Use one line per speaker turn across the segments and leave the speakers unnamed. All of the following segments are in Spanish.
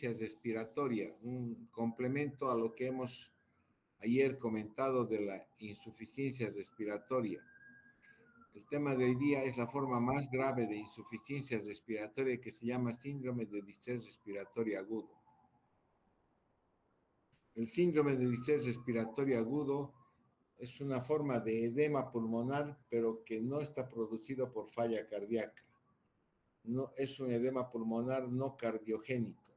respiratoria, un complemento a lo que hemos ayer comentado de la insuficiencia respiratoria. El tema de hoy día es la forma más grave de insuficiencia respiratoria que se llama síndrome de distrés respiratorio agudo. El síndrome de distrés respiratorio agudo es una forma de edema pulmonar, pero que no está producido por falla cardíaca. No, es un edema pulmonar no cardiogénico,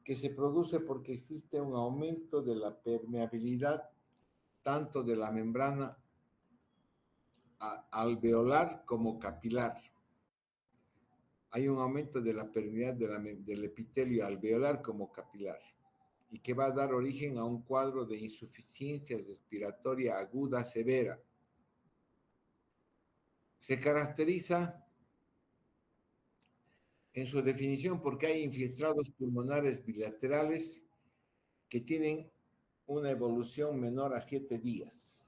que se produce porque existe un aumento de la permeabilidad tanto de la membrana alveolar como capilar. Hay un aumento de la permeabilidad del epitelio alveolar como capilar y que va a dar origen a un cuadro de insuficiencia respiratoria aguda severa. Se caracteriza en su definición porque hay infiltrados pulmonares bilaterales que tienen una evolución menor a 7 días.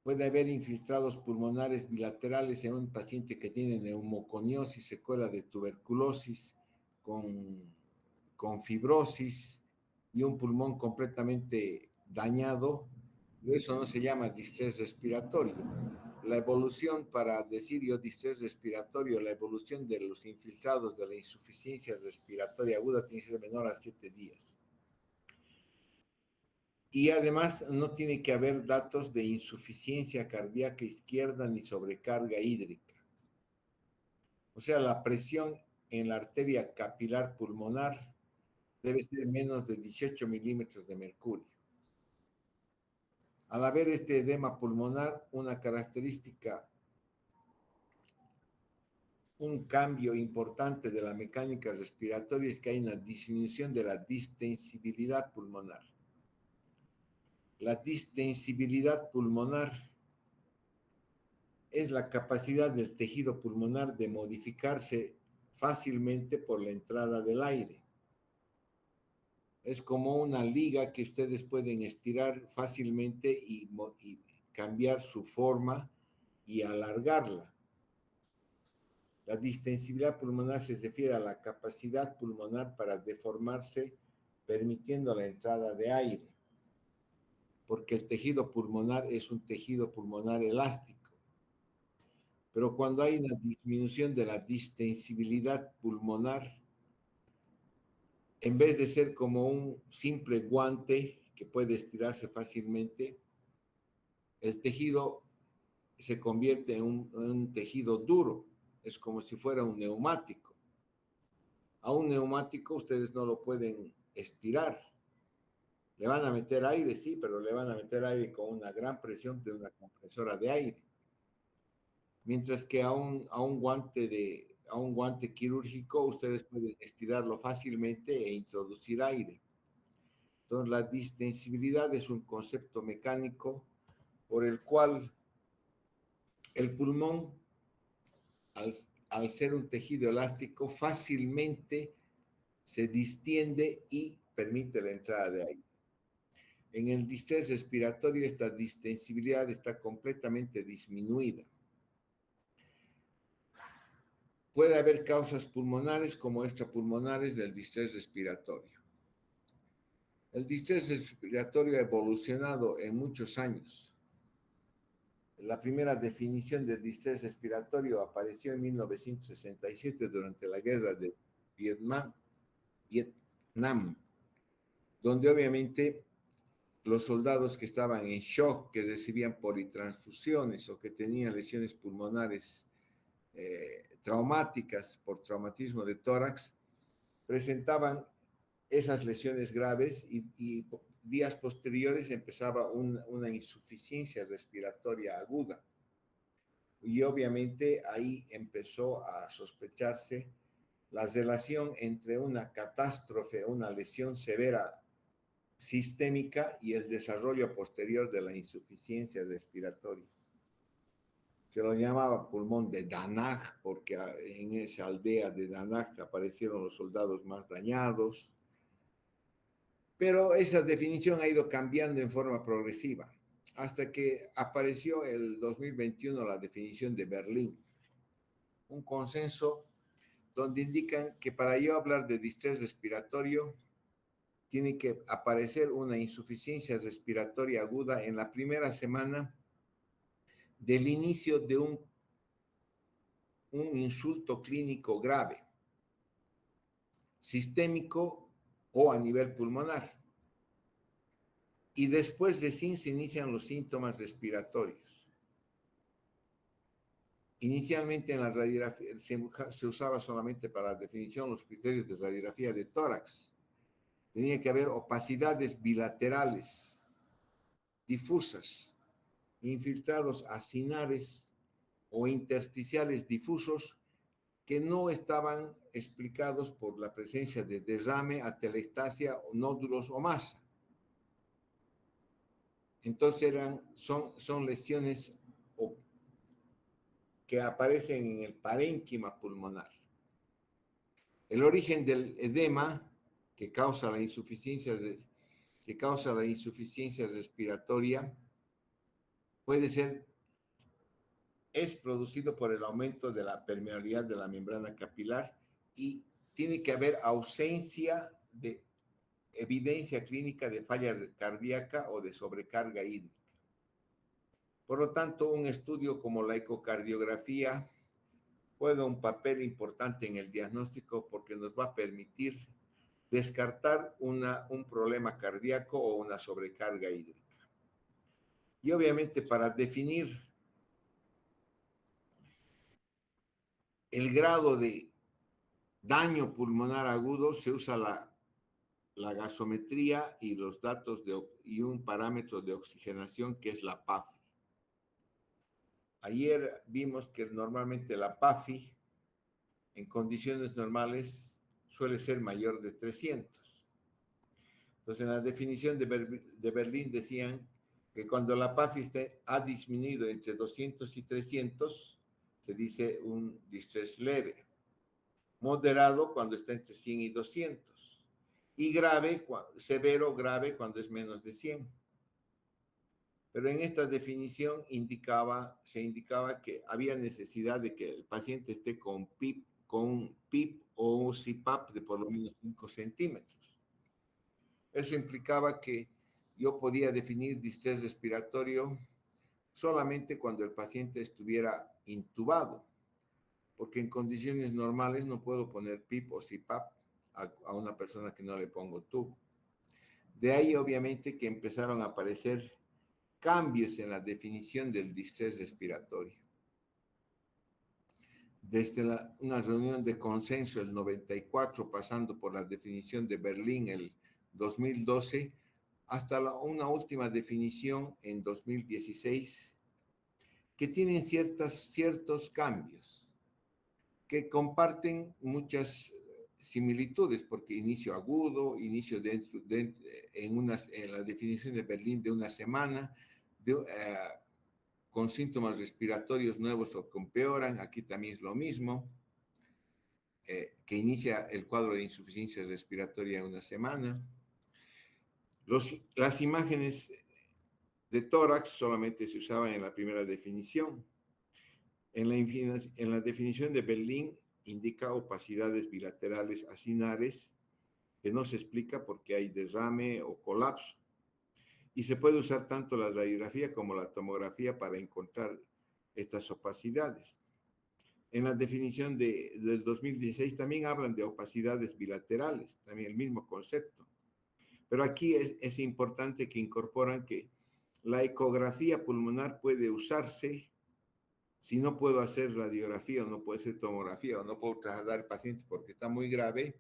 Puede haber infiltrados pulmonares bilaterales en un paciente que tiene neumoconiosis, secuela de tuberculosis, con fibrosis y un pulmón completamente dañado. Eso no se llama distrés respiratorio. La evolución, para decir yo distrés respiratorio, la evolución de los infiltrados de la insuficiencia respiratoria aguda tiene que ser menor a 7 días. Y además no tiene que haber datos de insuficiencia cardíaca izquierda ni sobrecarga hídrica. O sea, la presión en la arteria capilar pulmonar debe ser menos de 18 milímetros de mercurio. Al haber este edema pulmonar, una característica, un cambio importante de la mecánica respiratoria es que hay una disminución de la distensibilidad pulmonar. La distensibilidad pulmonar es la capacidad del tejido pulmonar de modificarse fácilmente por la entrada del aire. Es como una liga que ustedes pueden estirar fácilmente y cambiar su forma y alargarla. La distensibilidad pulmonar se refiere a la capacidad pulmonar para deformarse, permitiendo la entrada de aire, porque el tejido pulmonar es un tejido pulmonar elástico. Pero cuando hay una disminución de la distensibilidad pulmonar, en vez de ser como un simple guante que puede estirarse fácilmente, el tejido se convierte en un tejido duro. Es como si fuera un neumático. A un neumático ustedes no lo pueden estirar. Le van a meter aire, sí, pero le van a meter aire con una gran presión de una compresora de aire. Mientras que a un guante quirúrgico ustedes pueden estirarlo fácilmente e introducir aire. Entonces, la distensibilidad es un concepto mecánico por el cual el pulmón, al ser un tejido elástico, fácilmente se distiende y permite la entrada de aire. En el distrés respiratorio, esta distensibilidad está completamente disminuida. Puede haber causas pulmonares como extrapulmonares del distrés respiratorio. El distrés respiratorio ha evolucionado en muchos años. La primera definición del distrés respiratorio apareció en 1967 durante la guerra de Vietnam, donde obviamente los soldados que estaban en shock, que recibían politransfusiones o que tenían lesiones pulmonares traumáticas por traumatismo de tórax, presentaban esas lesiones graves y días posteriores empezaba una insuficiencia respiratoria aguda. Y obviamente ahí empezó a sospecharse la relación entre una catástrofe, una lesión severa sistémica y el desarrollo posterior de la insuficiencia respiratoria. Se lo llamaba pulmón de Danaj porque en esa aldea de Danaj aparecieron los soldados más dañados. Pero esa definición ha ido cambiando en forma progresiva, hasta que apareció el 2021 la definición de Berlín, un consenso donde indican que para yo hablar de distrés respiratorio, tiene que aparecer una insuficiencia respiratoria aguda en la primera semana del inicio de un insulto clínico grave, sistémico o a nivel pulmonar. Y después de SIN se inician los síntomas respiratorios. Inicialmente en la radiografía se usaba solamente para la definición los criterios de radiografía de tórax. Tenía que haber opacidades bilaterales, difusas, infiltrados acinares o intersticiales difusos que no estaban explicados por la presencia de derrame, atelectasia, nódulos o masa. Entonces son lesiones que aparecen en el parénquima pulmonar. El origen del edema que causa la insuficiencia respiratoria es producido por el aumento de la permeabilidad de la membrana capilar y tiene que haber ausencia de evidencia clínica de falla cardíaca o de sobrecarga hídrica. Por lo tanto, un estudio como la ecocardiografía juega un papel importante en el diagnóstico porque nos va a permitir descartar un problema cardíaco o una sobrecarga hídrica. Y obviamente para definir el grado de daño pulmonar agudo se usa la gasometría y los datos y un parámetro de oxigenación que es la PAFI. Ayer vimos que normalmente la PAFI en condiciones normales suele ser mayor de 300. Entonces, en la definición de Berlín decían que cuando la PAFI ha disminuido entre 200 y 300, se dice un distrés leve. Moderado cuando está entre 100 y 200. Y grave, severo, grave cuando es menos de 100. Pero en esta definición se indicaba que había necesidad de que el paciente esté con PIP o un CPAP de por lo menos 5 centímetros. Eso implicaba que yo podía definir distrés respiratorio solamente cuando el paciente estuviera intubado, porque en condiciones normales no puedo poner PIP o CPAP a una persona que no le pongo tubo. De ahí obviamente que empezaron a aparecer cambios en la definición del distrés respiratorio. Desde una reunión de consenso el 94, pasando por la definición de Berlín el 2012, hasta una última definición en 2016, que tienen ciertos cambios, que comparten muchas similitudes, porque inicio agudo, inicio en la definición de Berlín de una semana, con síntomas respiratorios nuevos o que empeoran, aquí también es lo mismo, que inicia el cuadro de insuficiencia respiratoria en una semana. Las imágenes de tórax solamente se usaban en la primera definición. En la definición de Berlín indica opacidades bilaterales acinares, que no se explica porque hay derrame o colapso. Y se puede usar tanto la radiografía como la tomografía para encontrar estas opacidades. En la definición del 2016 también hablan de opacidades bilaterales, también el mismo concepto. Pero aquí es importante que incorporan que la ecografía pulmonar puede usarse si no puedo hacer radiografía o no puedo hacer tomografía o no puedo trasladar al paciente porque está muy grave.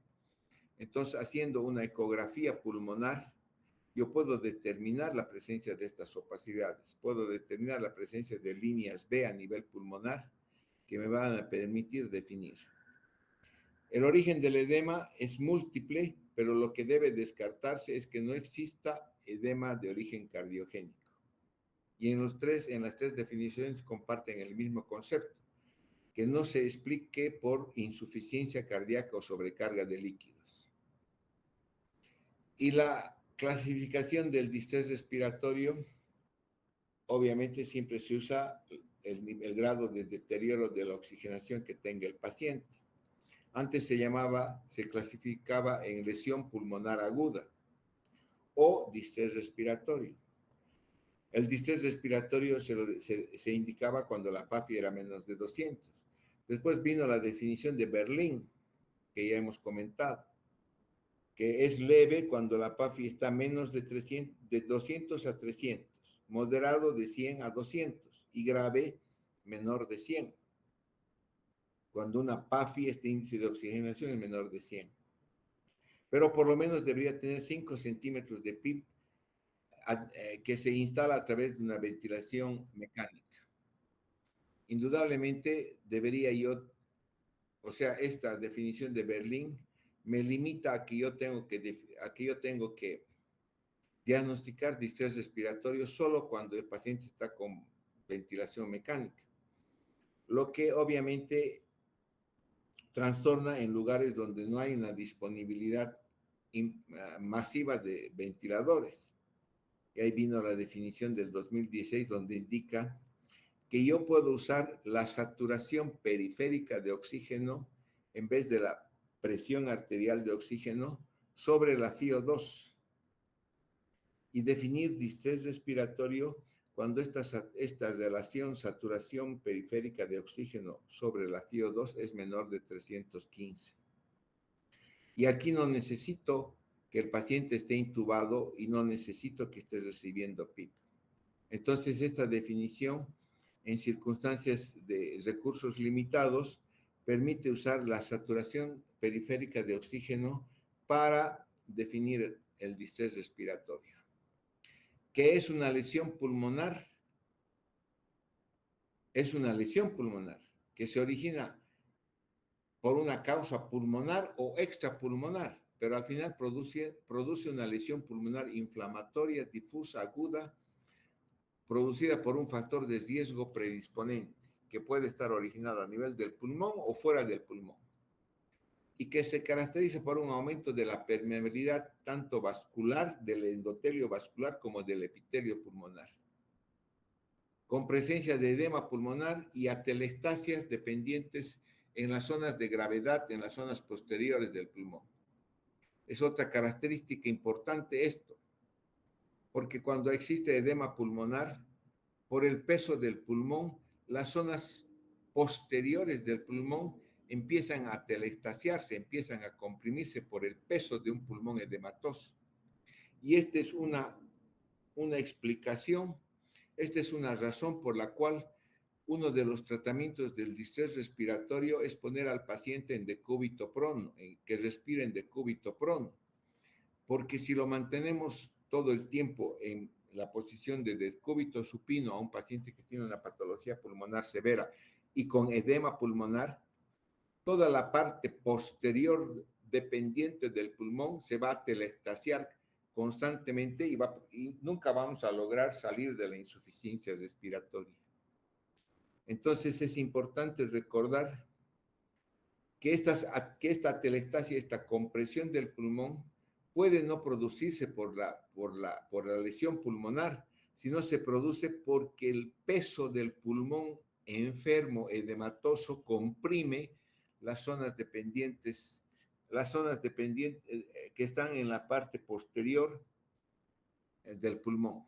Entonces, haciendo una ecografía pulmonar, yo puedo determinar la presencia de estas opacidades, puedo determinar la presencia de líneas B a nivel pulmonar que me van a permitir definir. El origen del edema es múltiple, pero lo que debe descartarse es que no exista edema de origen cardiogénico. Y en las tres definiciones comparten el mismo concepto, que no se explique por insuficiencia cardíaca o sobrecarga de líquidos. Y la clasificación del distrés respiratorio, obviamente siempre se usa el grado de deterioro de la oxigenación que tenga el paciente. Antes se clasificaba en lesión pulmonar aguda o distrés respiratorio. El distrés respiratorio se indicaba cuando la PAFI era menos de 200. Después vino la definición de Berlín, que ya hemos comentado, que es leve cuando la PAFI está menos de 200 a 300, moderado de 100 a 200 y grave menor de 100. Cuando una PAFI, este índice de oxigenación es menor de 100. Pero por lo menos debería tener 5 centímetros de PIB que se instala a través de una ventilación mecánica. Indudablemente debería yo, o sea, esta definición de Berlín me limita a que yo tengo que diagnosticar distrés respiratorio solo cuando el paciente está con ventilación mecánica, lo que obviamente trastorna en lugares donde no hay una disponibilidad masiva de ventiladores. Y ahí vino la definición del 2016, donde indica que yo puedo usar la saturación periférica de oxígeno en vez de la presión arterial de oxígeno sobre la FiO2 y definir distrés respiratorio cuando esta relación saturación periférica de oxígeno sobre la FiO2 es menor de 315. Y aquí no necesito que el paciente esté intubado y no necesito que esté recibiendo PIP. Entonces, esta definición, en circunstancias de recursos limitados, permite usar la saturación periférica de oxígeno para definir el distrés respiratorio. ¿Qué es una lesión pulmonar? Es una lesión pulmonar que se origina por una causa pulmonar o extrapulmonar, pero al final produce una lesión pulmonar inflamatoria, difusa, aguda, producida por un factor de riesgo predisponente, que puede estar originado a nivel del pulmón o fuera del pulmón, y que se caracteriza por un aumento de la permeabilidad tanto vascular, del endotelio vascular, como del epitelio pulmonar, con presencia de edema pulmonar y atelectasias dependientes en las zonas de gravedad, en las zonas posteriores del pulmón. Es otra característica importante esto, porque cuando existe edema pulmonar, por el peso del pulmón, las zonas posteriores del pulmón empiezan a atelectasiarse, empiezan a comprimirse por el peso de un pulmón edematoso. Y esta es una explicación, esta es una razón por la cual uno de los tratamientos del distrés respiratorio es poner al paciente en decúbito prono, que respire en decúbito prono, porque si lo mantenemos todo el tiempo en la posición de decúbito supino a un paciente que tiene una patología pulmonar severa y con edema pulmonar, toda la parte posterior dependiente del pulmón se va a atelectasiar constantemente y nunca vamos a lograr salir de la insuficiencia respiratoria. Entonces es importante recordar que esta atelectasia, esta compresión del pulmón, puede no producirse por la lesión pulmonar, sino se produce porque el peso del pulmón enfermo, edematoso, comprime las zonas dependientes que están en la parte posterior del pulmón.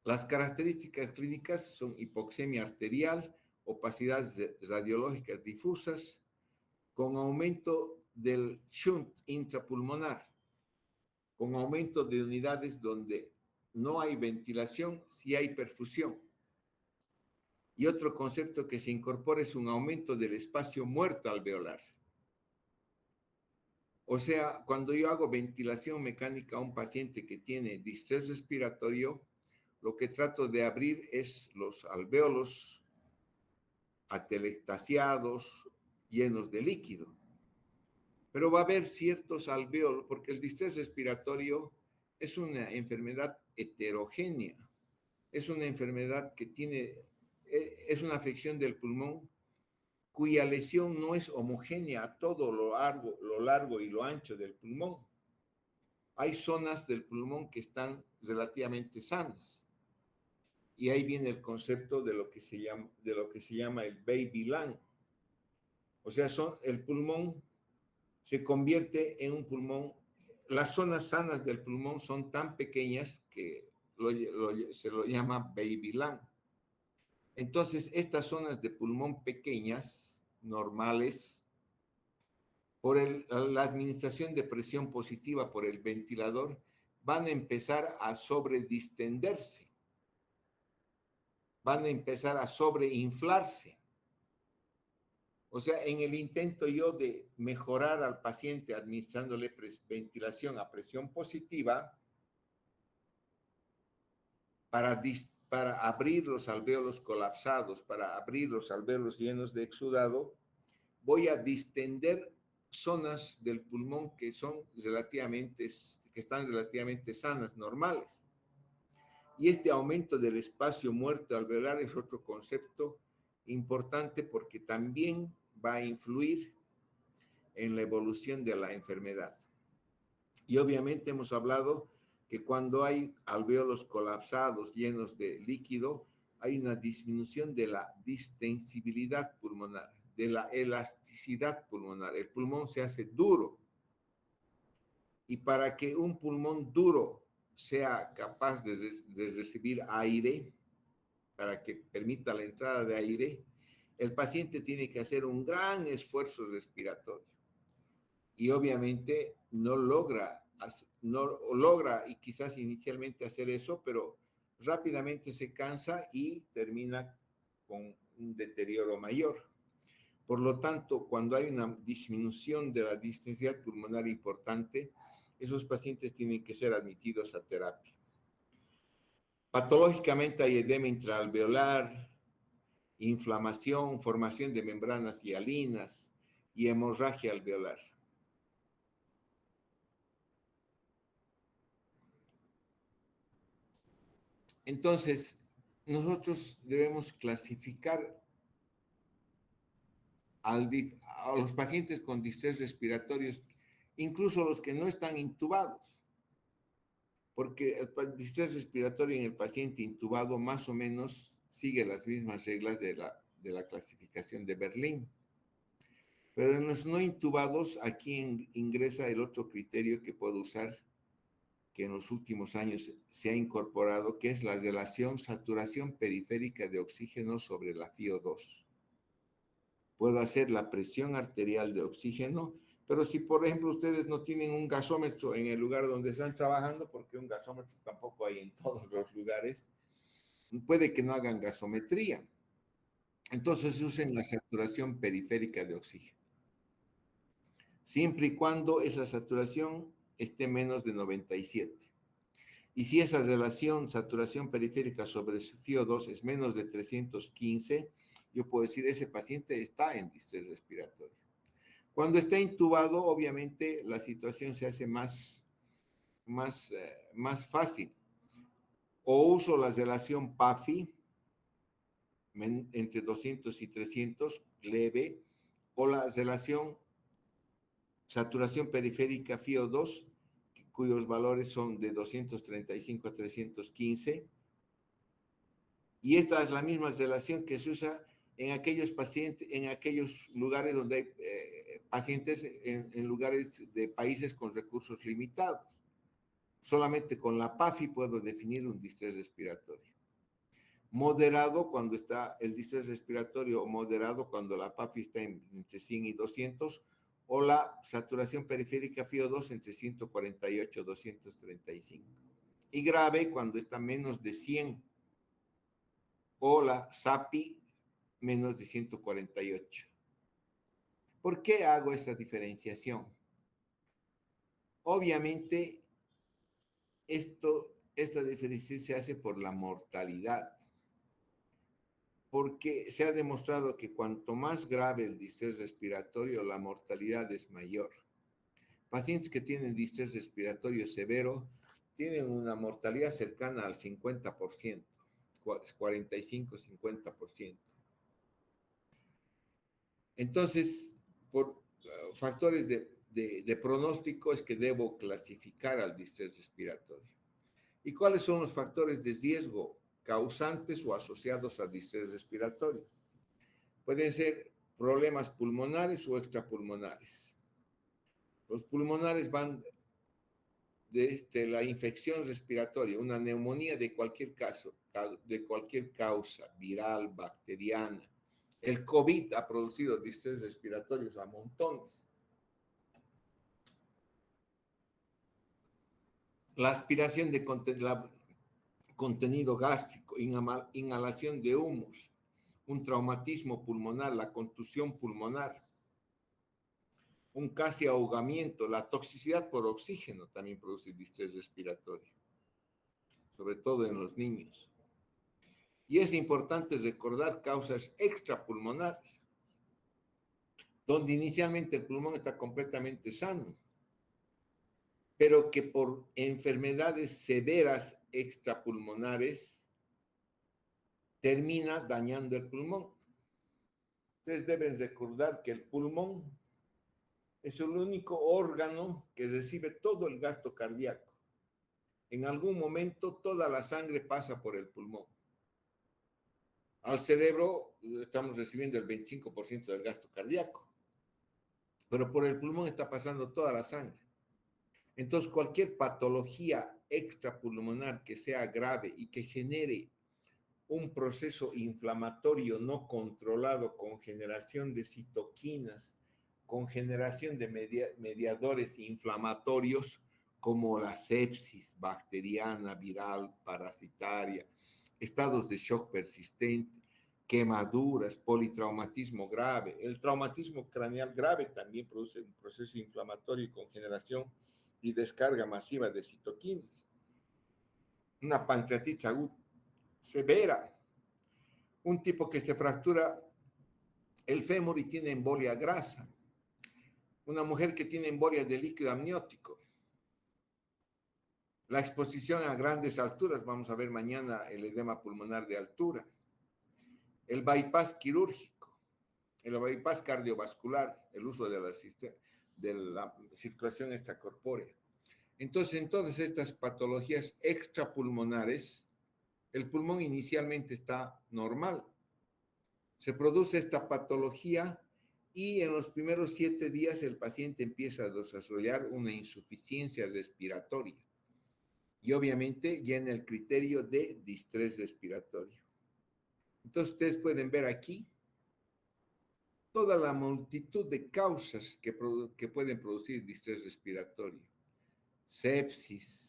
Las características clínicas son hipoxemia arterial, opacidades radiológicas difusas, con aumento del shunt intrapulmonar, con aumento de unidades donde no hay ventilación, sí hay perfusión. Y otro concepto que se incorpora es un aumento del espacio muerto alveolar. O sea, cuando yo hago ventilación mecánica a un paciente que tiene distrés respiratorio, lo que trato de abrir es los alvéolos atelectasiados, llenos de líquido. Pero va a haber ciertos alvéolos, porque el distrés respiratorio es una enfermedad heterogénea, es una enfermedad que es una afección del pulmón cuya lesión no es homogénea a todo lo largo y lo ancho del pulmón. Hay zonas del pulmón que están relativamente sanas. Y ahí viene el concepto de lo que se llama el baby lung. O sea, el pulmón se convierte en un pulmón. Las zonas sanas del pulmón son tan pequeñas que se lo llama baby lung. Entonces, estas zonas de pulmón pequeñas, normales, por la administración de presión positiva por el ventilador, van a empezar a sobredistenderse, van a empezar a sobreinflarse. O sea, en el intento yo de mejorar al paciente administrándole ventilación a presión positiva para abrir los alvéolos colapsados, para abrir los alvéolos llenos de exudado, voy a distender zonas del pulmón que están relativamente sanas, normales. Y este aumento del espacio muerto alveolar es otro concepto importante porque también va a influir en la evolución de la enfermedad. Y obviamente hemos hablado que cuando hay alvéolos colapsados llenos de líquido, hay una disminución de la distensibilidad pulmonar, de la elasticidad pulmonar. El pulmón se hace duro. Y para que un pulmón duro sea capaz de recibir aire, para que permita la entrada de aire, el paciente tiene que hacer un gran esfuerzo respiratorio. Y obviamente no logra y quizás inicialmente hacer eso, pero rápidamente se cansa y termina con un deterioro mayor. Por lo tanto, cuando hay una disminución de la distensidad pulmonar importante, esos pacientes tienen que ser admitidos a terapia. Patológicamente hay edema intraalveolar, inflamación, formación de membranas hialinas y hemorragia alveolar. Entonces, nosotros debemos clasificar a los pacientes con distrés respiratorios, incluso los que no están intubados, porque el distrés respiratorio en el paciente intubado más o menos sigue las mismas reglas de la clasificación de Berlín. Pero en los no intubados, aquí ingresa el otro criterio que puedo usar, que en los últimos años se ha incorporado, que es la relación saturación periférica de oxígeno sobre la FiO2. Puedo hacer la presión arterial de oxígeno, pero si, por ejemplo, ustedes no tienen un gasómetro en el lugar donde están trabajando, porque un gasómetro tampoco hay en todos los lugares, puede que no hagan gasometría. Entonces usen la saturación periférica de oxígeno. Siempre y cuando esa saturación esté menos de 97. Y si esa relación saturación periférica sobre FiO2 es menos de 315, yo puedo decir ese paciente está en distrés respiratorio. Cuando está intubado, obviamente la situación se hace más fácil. O uso la relación PAFI entre 200 y 300, leve, o la relación saturación periférica FiO2, cuyos valores son de 235 a 315. Y esta es la misma relación que se usa en aquellos pacientes, en aquellos lugares donde hay pacientes en lugares de países con recursos limitados. Solamente con la PAFI puedo definir un distrés respiratorio. Moderado cuando está el distrés respiratorio, o moderado cuando la PAFI está entre 100 y 200, o la saturación periférica FiO2 entre 148 y 235. Y grave cuando está menos de 100, o la SAPI menos de 148. ¿Por qué hago esta diferenciación? Obviamente, esta diferenciación se hace por la mortalidad, porque se ha demostrado que cuanto más grave el distrés respiratorio, la mortalidad es mayor. Pacientes que tienen distrés respiratorio severo tienen una mortalidad cercana al 50%, 45-50%. Entonces, por factores de pronóstico es que debo clasificar al distrés respiratorio. ¿Y cuáles son los factores de riesgo causantes o asociados al distrés respiratorio? Pueden ser problemas pulmonares o extrapulmonares. Los pulmonares van desde la infección respiratoria, una neumonía de cualquier caso, de cualquier causa, viral, bacteriana. El COVID ha producido distrés respiratorios a montones. La aspiración de contenido gástrico, inhalación de humos, un traumatismo pulmonar, la contusión pulmonar, un casi ahogamiento, la toxicidad por oxígeno también produce distrés respiratorio, sobre todo en los niños. Y es importante recordar causas extrapulmonares, donde inicialmente el pulmón está completamente sano, pero que por enfermedades severas extrapulmonares termina dañando el pulmón. Ustedes deben recordar que el pulmón es el único órgano que recibe todo el gasto cardíaco. En algún momento toda la sangre pasa por el pulmón. Al cerebro estamos recibiendo el 25% del gasto cardíaco, pero por el pulmón está pasando toda la sangre. Entonces, cualquier patología extrapulmonar que sea grave y que genere un proceso inflamatorio no controlado con generación de citoquinas, con generación de mediadores inflamatorios como la sepsis bacteriana, viral, parasitaria, estados de shock persistente, quemaduras, politraumatismo grave. El traumatismo craneal grave también produce un proceso inflamatorio con generación y descarga masiva de citoquinas. Una pancreatitis aguda severa, un tipo que se fractura el fémur y tiene embolia grasa, una mujer que tiene embolia de líquido amniótico, la exposición a grandes alturas, vamos a ver mañana el edema pulmonar de altura, el bypass quirúrgico, el bypass cardiovascular, el uso de la circulación extracorpórea. Entonces, en todas estas patologías extrapulmonares, el pulmón inicialmente está normal. Se produce esta patología y en los primeros 7 días el paciente empieza a desarrollar una insuficiencia respiratoria. Y obviamente ya en el criterio de distrés respiratorio. Entonces ustedes pueden ver aquí toda la multitud de causas que pueden producir distrés respiratorio. Sepsis,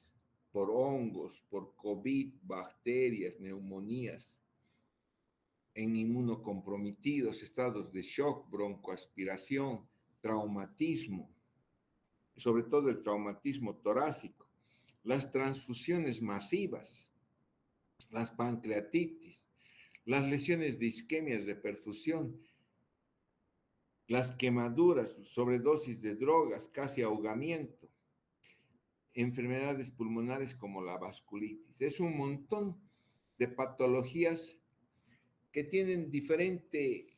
por hongos, por COVID, bacterias, neumonías, en inmunocomprometidos, estados de shock, broncoaspiración, traumatismo, sobre todo el traumatismo torácico, las transfusiones masivas, las pancreatitis, las lesiones de isquemias de perfusión, las quemaduras, sobredosis de drogas, casi ahogamiento, enfermedades pulmonares como la vasculitis. Es un montón de patologías que tienen diferente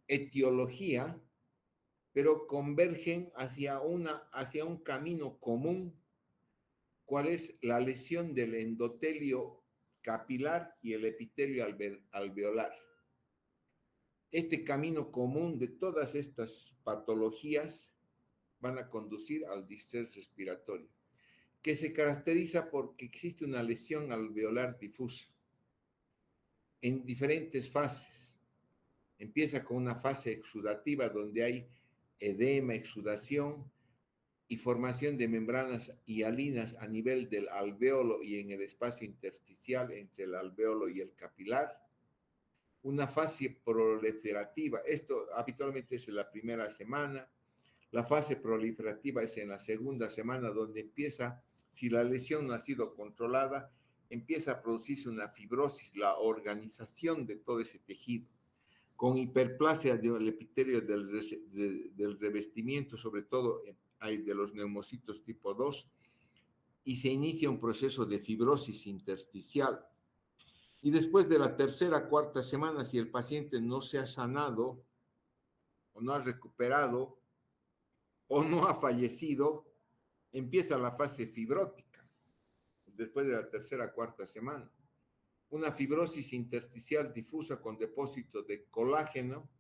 etiología, pero convergen hacia un camino común, cuál es la lesión del endotelio capilar y el epitelio alveolar. Este camino común de todas estas patologías van a conducir al distrés respiratorio, que se caracteriza porque existe una lesión alveolar difusa en diferentes fases. Empieza con una fase exudativa donde hay edema, exudación y formación de membranas hialinas a nivel del alveolo y en el espacio intersticial entre el alveolo y el capilar. Una fase proliferativa, esto habitualmente es en la primera semana. La fase proliferativa es en la segunda semana, donde empieza, si la lesión no ha sido controlada, empieza a producirse una fibrosis, la organización de todo ese tejido, con hiperplasia del epitelio del revestimiento, sobre todo hay de los neumocitos tipo 2, y se inicia un proceso de fibrosis intersticial. Y después de la tercera, cuarta semana, si el paciente no se ha sanado o no ha recuperado o no ha fallecido, empieza la fase fibrótica después de la tercera, cuarta semana. una fibrosis intersticial difusa con depósito de colágeno,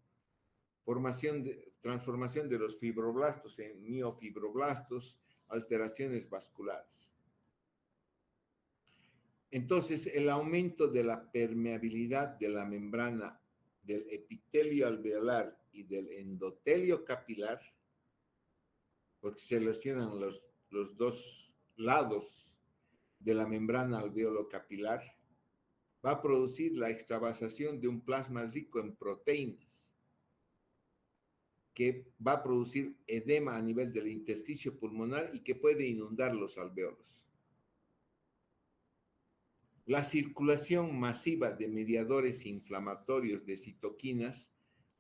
transformación de los fibroblastos en miofibroblastos, alteraciones vasculares. Entonces, el aumento de la permeabilidad de la membrana del epitelio alveolar y del endotelio capilar, porque se lesionan los dos lados de la membrana alveolo-capilar, va a producir la extravasación de un plasma rico en proteínas, que va a producir edema a nivel del intersticio pulmonar y que puede inundar los alveolos. La circulación masiva de mediadores inflamatorios de citoquinas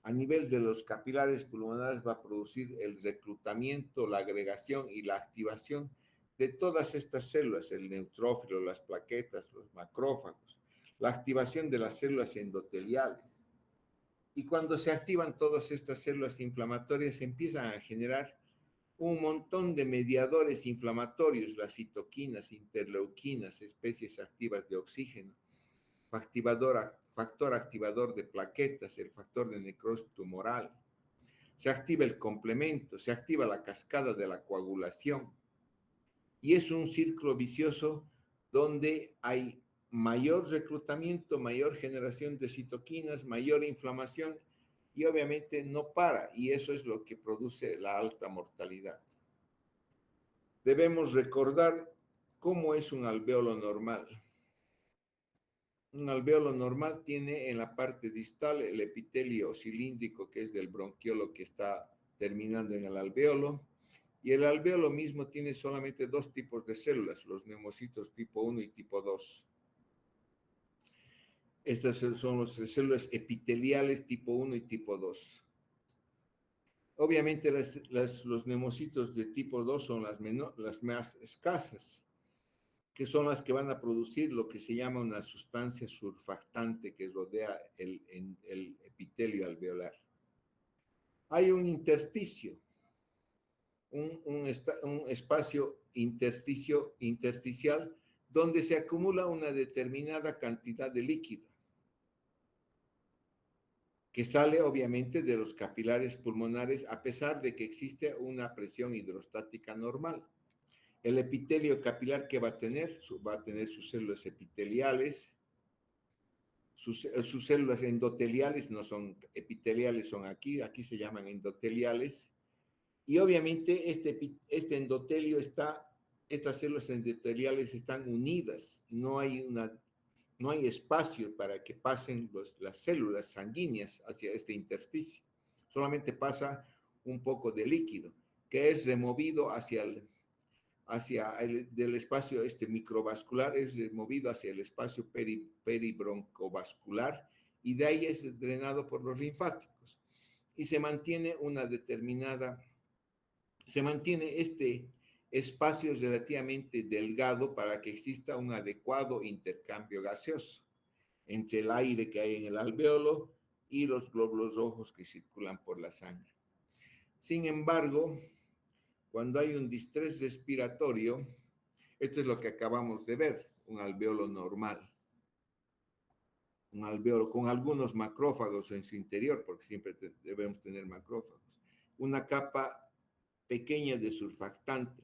a nivel de los capilares pulmonares va a producir el reclutamiento, la agregación y la activación de todas estas células, el neutrófilo, las plaquetas, los macrófagos, la activación de las células endoteliales. Y cuando se activan todas estas células inflamatorias, se empiezan a generar un montón de mediadores inflamatorios, las citoquinas, interleuquinas, especies activas de oxígeno, factor activador de plaquetas, el factor de necrosis tumoral. Se activa el complemento, se activa la cascada de la coagulación. Y es un círculo vicioso donde hay mayor reclutamiento, mayor generación de citoquinas, mayor inflamación y obviamente no para, y eso es lo que produce la alta mortalidad. Debemos recordar cómo es un alveolo normal. Un alveolo normal tiene en la parte distal el epitelio cilíndrico, que es del bronquiolo que está terminando en el alveolo, y el alveolo mismo tiene solamente dos tipos de células, los neumocitos tipo 1 y tipo 2. Estas son las células epiteliales tipo 1 y tipo 2. Obviamente los neumocitos de tipo 2 son las más escasas, que son las que van a producir lo que se llama una sustancia surfactante que rodea el epitelio alveolar. Hay un intersticio, un espacio intersticial donde se acumula una determinada cantidad de líquido, que sale obviamente de los capilares pulmonares a pesar de que existe una presión hidrostática normal. El epitelio capilar que va a tener sus células epiteliales, sus células endoteliales, no son epiteliales, son aquí se llaman endoteliales, y obviamente este endotelio estas células endoteliales están unidas, no hay espacio para que pasen las células sanguíneas hacia este intersticio, solamente pasa un poco de líquido, que es removido del espacio microvascular, es removido hacia el espacio peribroncovascular y de ahí es drenado por los linfáticos. Y se mantiene este espacio relativamente delgado para que exista un adecuado intercambio gaseoso entre el aire que hay en el alveolo y los glóbulos rojos que circulan por la sangre. Sin embargo, cuando hay un distrés respiratorio, esto es lo que acabamos de ver, un alveolo normal. Un alveolo con algunos macrófagos en su interior, porque siempre debemos tener macrófagos. Una capa pequeña de surfactante.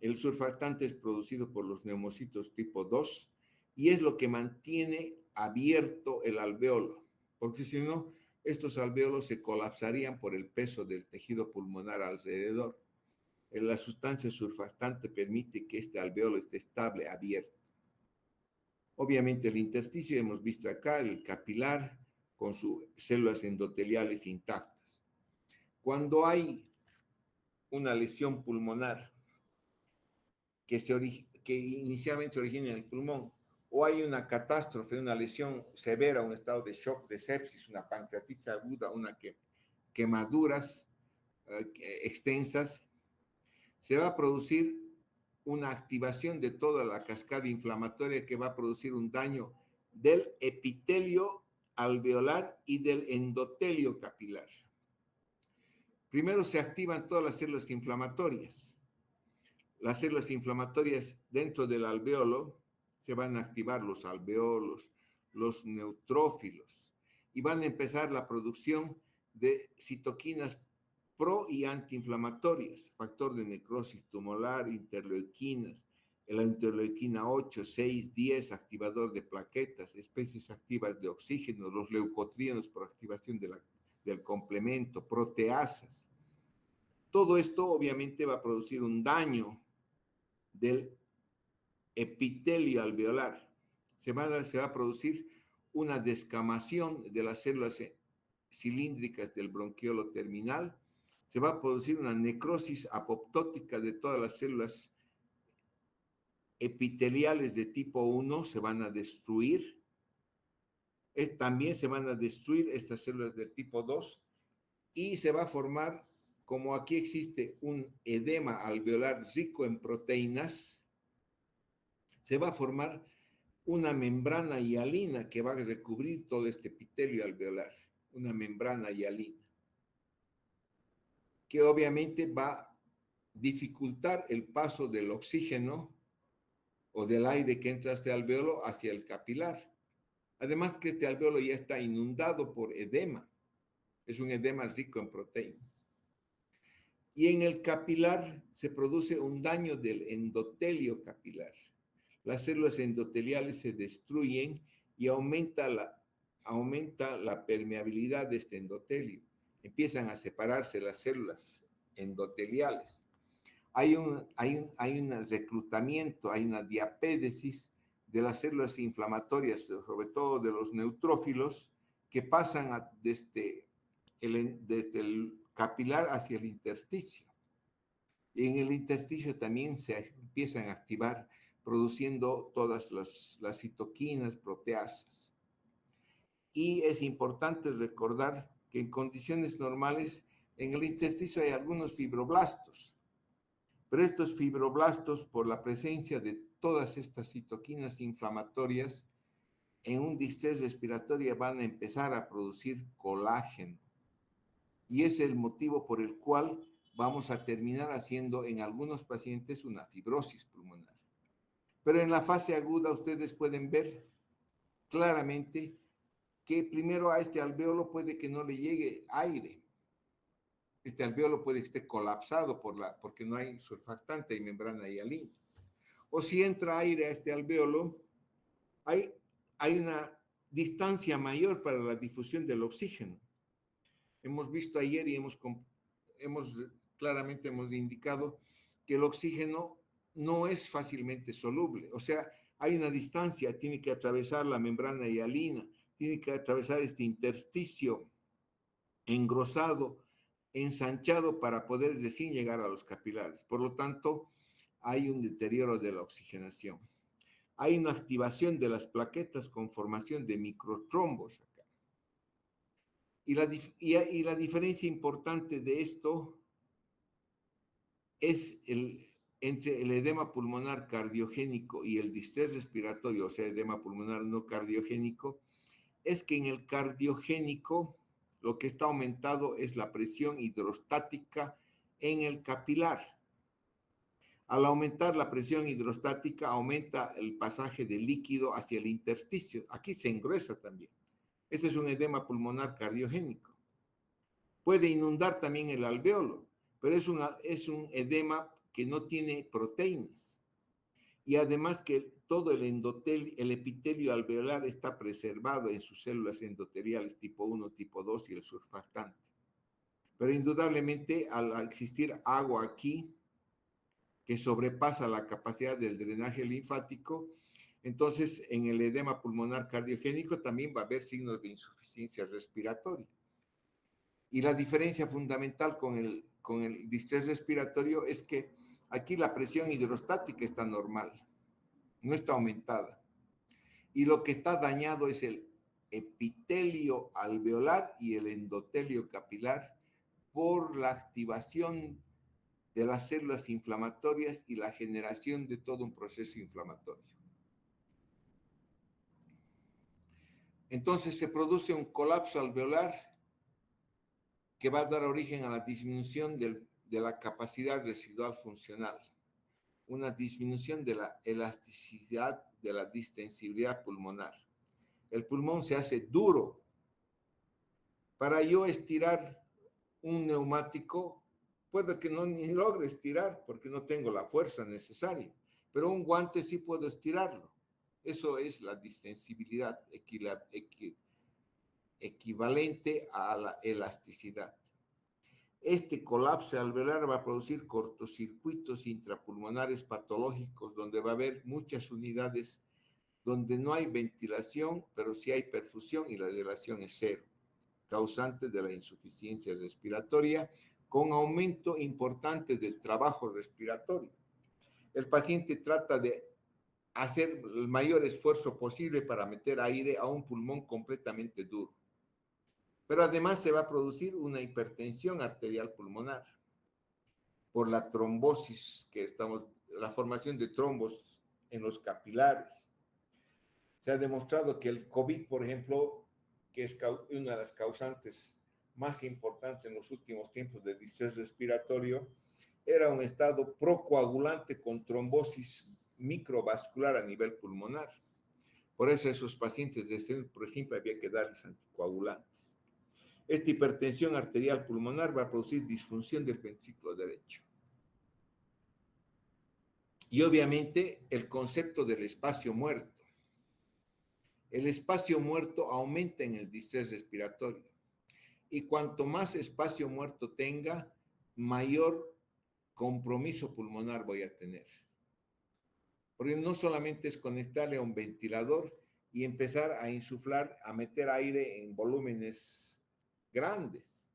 El surfactante es producido por los neumocitos tipo 2 y es lo que mantiene abierto el alveolo, porque si no, estos alveolos se colapsarían por el peso del tejido pulmonar alrededor. La sustancia surfactante permite que este alveolo esté estable, abierto. Obviamente el intersticio, hemos visto acá, el capilar con sus células endoteliales intactas. Cuando hay una lesión pulmonar que inicialmente origina en el pulmón, o hay una catástrofe, una lesión severa, un estado de shock, de sepsis, una pancreatitis aguda, quemaduras extensas, se va a producir una activación de toda la cascada inflamatoria que va a producir un daño del epitelio alveolar y del endotelio capilar. Primero se activan todas las células inflamatorias. Las células inflamatorias dentro del alveolo se van a activar los alveolos, los neutrófilos y van a empezar la producción de citoquinas pro y antiinflamatorias, factor de necrosis tumoral, interleuquinas, la interleuquina 8, 6, 10, activador de plaquetas, especies activas de oxígeno, los leucotrienos por activación del complemento, proteasas. Todo esto obviamente va a producir un daño del epitelio alveolar. Se va a producir una descamación de las células cilíndricas del bronquiolo terminal, se va a producir una necrosis apoptótica de todas las células epiteliales de tipo 1, se van a destruir. También se van a destruir estas células de tipo 2 y se va a formar, como aquí existe un edema alveolar rico en proteínas, se va a formar una membrana hialina que va a recubrir todo este epitelio alveolar, una membrana hialina, que obviamente va a dificultar el paso del oxígeno o del aire que entra a este alveolo hacia el capilar. Además que este alveolo ya está inundado por edema, es un edema rico en proteínas. Y en el capilar se produce un daño del endotelio capilar. Las células endoteliales se destruyen y aumenta la permeabilidad de este endotelio. Empiezan a separarse las células endoteliales. Hay un reclutamiento, hay una diapédesis de las células inflamatorias, sobre todo de los neutrófilos, que pasan desde el capilar hacia el intersticio. Y en el intersticio también se empiezan a activar, produciendo todas las citoquinas, proteasas. Y es importante recordar que en condiciones normales, en el intersticio hay algunos fibroblastos, pero estos fibroblastos, por la presencia de todas estas citoquinas inflamatorias, en un distrés respiratorio van a empezar a producir colágeno. Y es el motivo por el cual vamos a terminar haciendo en algunos pacientes una fibrosis pulmonar. Pero en la fase aguda ustedes pueden ver claramente que primero a este alveolo puede que no le llegue aire. Este alveolo puede que esté colapsado porque no hay surfactante y membrana hialina. O si entra aire a este alveolo, hay una distancia mayor para la difusión del oxígeno. Hemos visto ayer y claramente hemos indicado que el oxígeno no es fácilmente soluble. O sea, hay una distancia, tiene que atravesar la membrana hialina, tiene que atravesar este intersticio engrosado, ensanchado para poder recién llegar a los capilares. Por lo tanto, hay un deterioro de la oxigenación. Hay una activación de las plaquetas con formación de microtrombos acá. Y la diferencia importante de esto es entre el edema pulmonar cardiogénico y el distrés respiratorio, o sea, edema pulmonar no cardiogénico, es que en el cardiogénico lo que está aumentado es la presión hidrostática en el capilar. Al aumentar la presión hidrostática, aumenta el pasaje de líquido hacia el intersticio. Aquí se engruesa también. Este es un edema pulmonar cardiogénico. Puede inundar también el alveolo, pero es un edema que no tiene proteínas. Y además que todo el epitelio alveolar está preservado en sus células endoteliales tipo 1, tipo 2 y el surfactante. Pero indudablemente al existir agua aquí que sobrepasa la capacidad del drenaje linfático, entonces en el edema pulmonar cardiogénico también va a haber signos de insuficiencia respiratoria. Y la diferencia fundamental con el distrés respiratorio es que aquí la presión hidrostática está normal, no está aumentada. Y lo que está dañado es el epitelio alveolar y el endotelio capilar por la activación de las células inflamatorias y la generación de todo un proceso inflamatorio. Entonces se produce un colapso alveolar que va a dar origen a la disminución de la capacidad residual funcional, una disminución de la elasticidad de la distensibilidad pulmonar. el pulmón se hace duro. Para yo estirar un neumático, puede que no ni logre estirar porque no tengo la fuerza necesaria, pero un guante sí puedo estirarlo. Eso es la distensibilidad equivalente a la elasticidad. Este colapso alveolar va a producir cortocircuitos intrapulmonares patológicos donde va a haber muchas unidades donde no hay ventilación, pero sí hay perfusión y la relación es cero, causante de la insuficiencia respiratoria con aumento importante del trabajo respiratorio. El paciente trata de hacer el mayor esfuerzo posible para meter aire a un pulmón completamente duro. Pero además se va a producir una hipertensión arterial pulmonar por la trombosis la formación de trombos en los capilares. Se ha demostrado que el COVID, por ejemplo, que es una de las causantes más importantes en los últimos tiempos de distrés respiratorio, era un estado procoagulante con trombosis microvascular a nivel pulmonar. Por eso a esos pacientes de STEM, por ejemplo, había que darles anticoagulantes. Esta hipertensión arterial pulmonar va a producir disfunción del ventrículo derecho. Y obviamente el concepto del espacio muerto. El espacio muerto aumenta en el distrés respiratorio. Y cuanto más espacio muerto tenga, mayor compromiso pulmonar voy a tener. Porque no solamente es conectarle a un ventilador y empezar a insuflar, a meter aire en volúmenes grandes.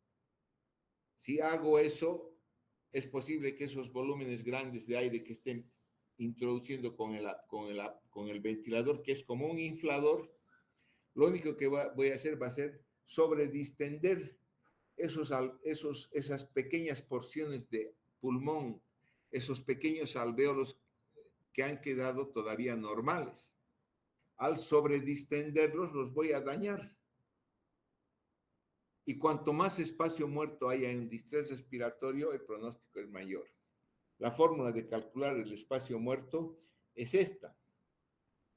Si hago eso, es posible que esos volúmenes grandes de aire que estén introduciendo con el ventilador, que es como un inflador, lo único que voy a hacer va a ser sobredistender esas pequeñas porciones de pulmón, esos pequeños alvéolos que han quedado todavía normales. Al sobredistenderlos, los voy a dañar. Y cuanto más espacio muerto haya en distrés respiratorio, el pronóstico es mayor. La fórmula de calcular el espacio muerto es esta: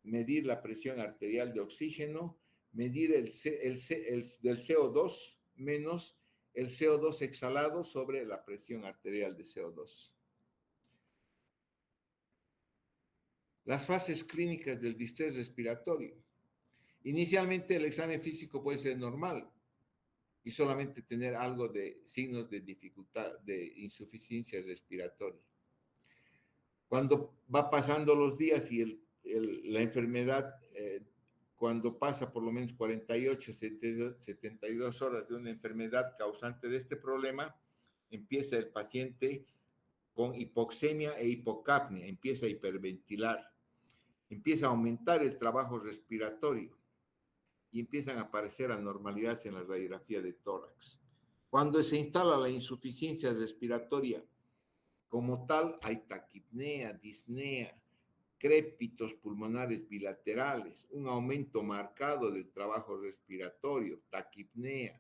medir la presión arterial de oxígeno, medir del CO2 menos el CO2 exhalado sobre la presión arterial de CO2. Las fases clínicas del distrés respiratorio. Inicialmente el examen físico puede ser normal y solamente tener algo de signos de dificultad, de insuficiencia respiratoria. Cuando va pasando los días y la enfermedad, cuando pasa por lo menos 48, 72 horas de una enfermedad causante de este problema, empieza el paciente con hipoxemia e hipocapnia, empieza a hiperventilar, empieza a aumentar el trabajo respiratorio y empiezan a aparecer anormalidades en la radiografía de tórax. Cuando se instala la insuficiencia respiratoria como tal, hay taquipnea, disnea, crépitos pulmonares bilaterales, un aumento marcado del trabajo respiratorio, taquipnea,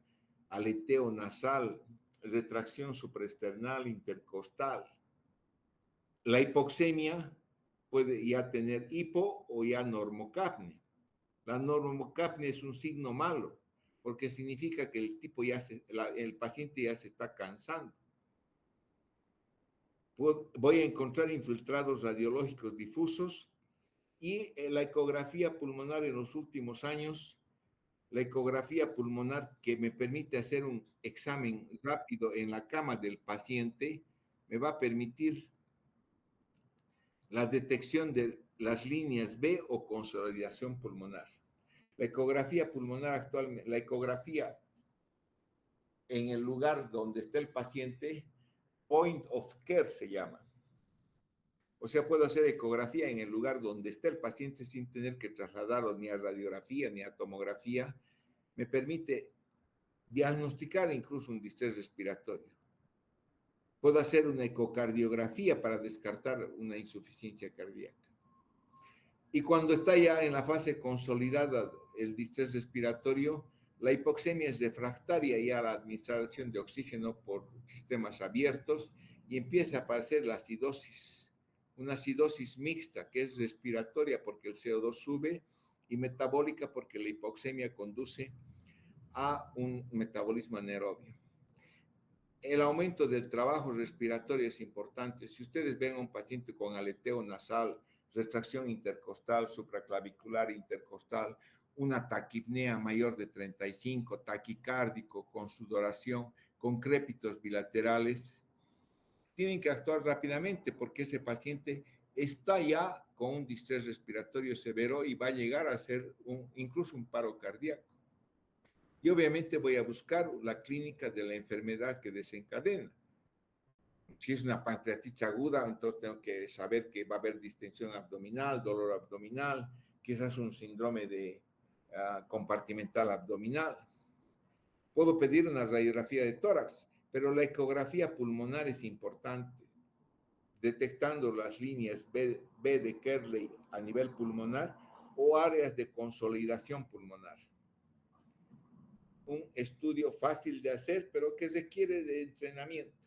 aleteo nasal, retracción supraesternal intercostal. La hipoxemia puede ya tener hipo o ya normocapnia. La normocapnia es un signo malo, porque significa que el paciente ya se está cansando. Voy a encontrar infiltrados radiológicos difusos y la ecografía pulmonar en los últimos años, la ecografía pulmonar que me permite hacer un examen rápido en la cama del paciente, me va a permitir la detección de las líneas B o consolidación pulmonar. La ecografía pulmonar actualmente, la ecografía en el lugar donde está el paciente, point of care se llama. O sea, puedo hacer ecografía en el lugar donde está el paciente sin tener que trasladarlo ni a radiografía ni a tomografía. Me permite diagnosticar incluso un distrés respiratorio. Puedo hacer una ecocardiografía para descartar una insuficiencia cardíaca. Y cuando está ya en la fase consolidada el distrés respiratorio, la hipoxemia es refractaria ya a la administración de oxígeno por sistemas abiertos y empieza a aparecer la acidosis, una acidosis mixta que es respiratoria porque el CO2 sube y metabólica porque la hipoxemia conduce a un metabolismo anaerobio. El aumento del trabajo respiratorio es importante. Si ustedes ven a un paciente con aleteo nasal, retracción intercostal, supraclavicular intercostal, una taquipnea mayor de 35, taquicárdico, con sudoración, con crépitos bilaterales, tienen que actuar rápidamente porque ese paciente está ya con un distrés respiratorio severo y va a llegar a ser incluso un paro cardíaco. Y obviamente voy a buscar la clínica de la enfermedad que desencadena. Si es una pancreatitis aguda, entonces tengo que saber que va a haber distensión abdominal, dolor abdominal, quizás un síndrome de compartimental abdominal. Puedo pedir una radiografía de tórax, pero la ecografía pulmonar es importante, detectando las líneas B de Kerley a nivel pulmonar o áreas de consolidación pulmonar. Un estudio fácil de hacer, pero que requiere de entrenamiento.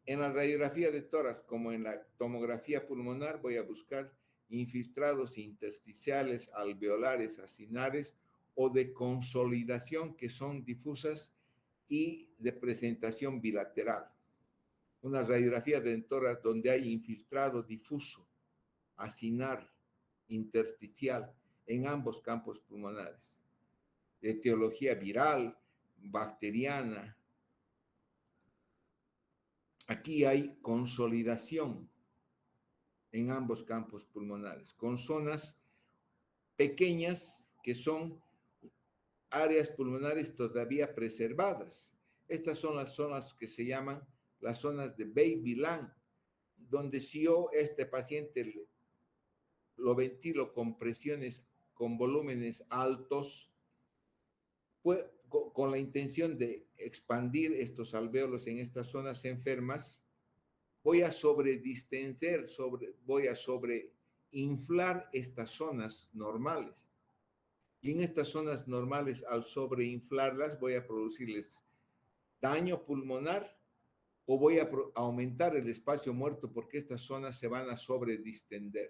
En la radiografía de tórax, como en la tomografía pulmonar, voy a buscar infiltrados intersticiales, alveolares, acinares o de consolidación que son difusas y de presentación bilateral. Una radiografía de tórax donde hay infiltrado difuso, acinar, intersticial en ambos campos pulmonares. De etiología viral, bacteriana. Aquí hay consolidación en ambos campos pulmonares, con zonas pequeñas que son áreas pulmonares todavía preservadas. Estas son las zonas que se llaman las zonas de Baby Lung, donde si yo este paciente lo ventilo con presiones, con volúmenes altos, pues, con la intención de expandir estos alvéolos en estas zonas enfermas, voy a sobredistender, voy a sobreinflar estas zonas normales. Y en estas zonas normales, al sobreinflarlas, voy a producirles daño pulmonar o voy a aumentar el espacio muerto porque estas zonas se van a sobredistender.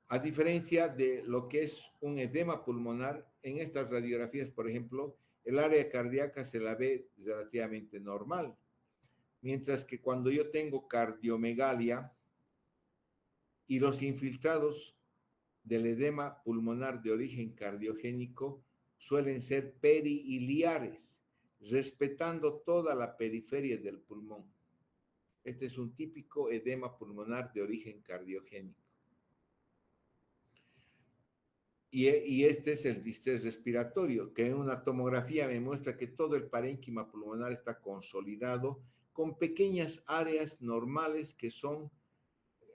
A diferencia de lo que es un edema pulmonar, en estas radiografías, por ejemplo, el área cardíaca se la ve relativamente normal. Mientras que cuando yo tengo cardiomegalia y los infiltrados del edema pulmonar de origen cardiogénico suelen ser perihiliares, respetando toda la periferia del pulmón. Este es un típico edema pulmonar de origen cardiogénico. Y este es el distrés respiratorio, que en una tomografía me muestra que todo el parénquima pulmonar está consolidado con pequeñas áreas normales que son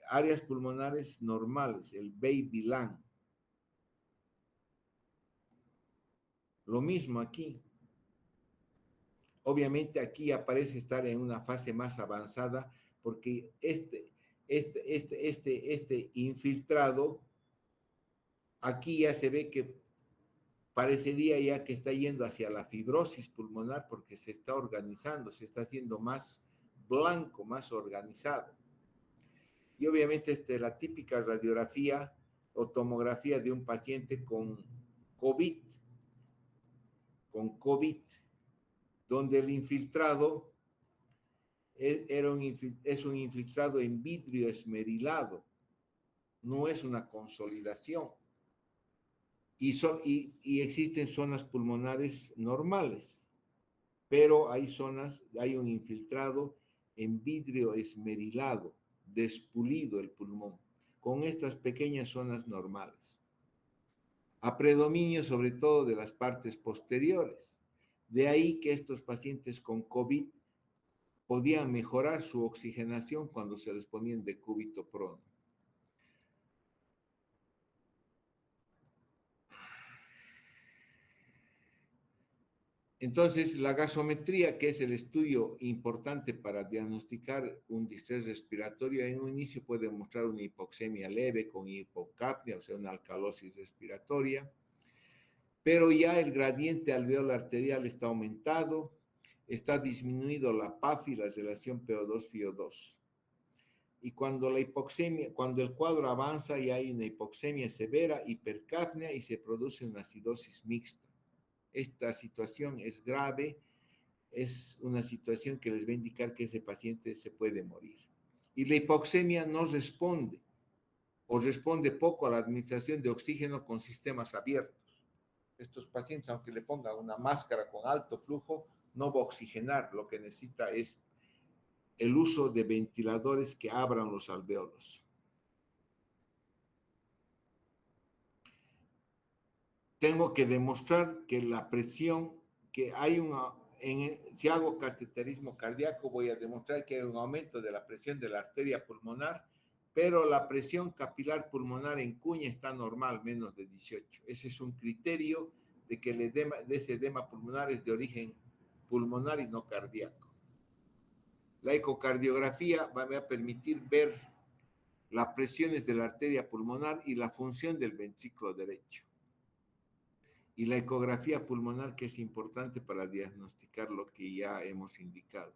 áreas pulmonares normales, el Baby Lung. Lo mismo aquí. Obviamente aquí aparece estar en una fase más avanzada porque este infiltrado, aquí ya se ve que parecería ya que está yendo hacia la fibrosis pulmonar porque se está organizando, se está haciendo más blanco, más organizado. Y obviamente la típica radiografía o tomografía de un paciente con COVID, donde el infiltrado es un infiltrado en vidrio esmerilado, no es una consolidación. Y existen zonas pulmonares normales, pero hay un infiltrado en vidrio esmerilado, despulido el pulmón, con estas pequeñas zonas normales. A predominio sobre todo de las partes posteriores. De ahí que estos pacientes con COVID podían mejorar su oxigenación cuando se les ponía en decúbito prono. Entonces, la gasometría, que es el estudio importante para diagnosticar un distrés respiratorio, en un inicio puede mostrar una hipoxemia leve con hipocapnia, o sea, una alcalosis respiratoria, pero ya el gradiente alveolar arterial está aumentado, está disminuido la PAFI, la relación PO2-FiO2. Y cuando la hipoxemia, cuando el cuadro avanza y hay una hipoxemia severa, hipercapnia y se produce una acidosis mixta. Esta situación es grave, es una situación que les va a indicar que ese paciente se puede morir. Y la hipoxemia no responde o responde poco a la administración de oxígeno con sistemas abiertos. Estos pacientes, aunque le pongan una máscara con alto flujo, no va a oxigenar. Lo que necesita es el uso de ventiladores que abran los alvéolos. Tengo que demostrar que la presión, que hay una, si hago cateterismo cardíaco, voy a demostrar que hay un aumento de la presión de la arteria pulmonar, pero la presión capilar pulmonar en cuña está normal, menos de 18. Ese es un criterio de que el edema, de ese edema pulmonar es de origen pulmonar y no cardíaco. La ecocardiografía me va a permitir ver las presiones de la arteria pulmonar y la función del ventrículo derecho. Y la ecografía pulmonar, que es importante para diagnosticar lo que ya hemos indicado.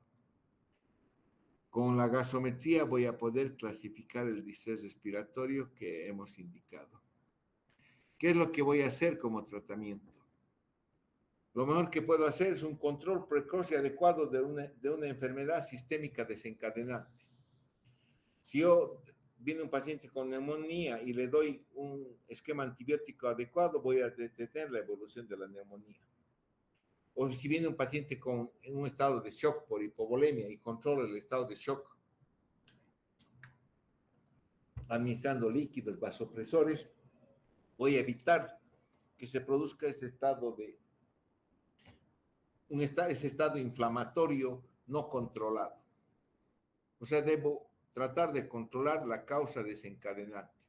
Con la gasometría voy a poder clasificar el distrés respiratorio que hemos indicado. ¿Qué es lo que voy a hacer como tratamiento? Lo mejor que puedo hacer es un control precoz y adecuado de una enfermedad sistémica desencadenante. Si yo viene un paciente con neumonía y le doy un esquema antibiótico adecuado, voy a detener la evolución de la neumonía. O si viene un paciente en un estado de shock por hipovolemia y controlo el estado de shock, administrando líquidos vasopresores, voy a evitar que se produzca ese estado ese estado inflamatorio no controlado. O sea, debo tratar de controlar la causa desencadenante.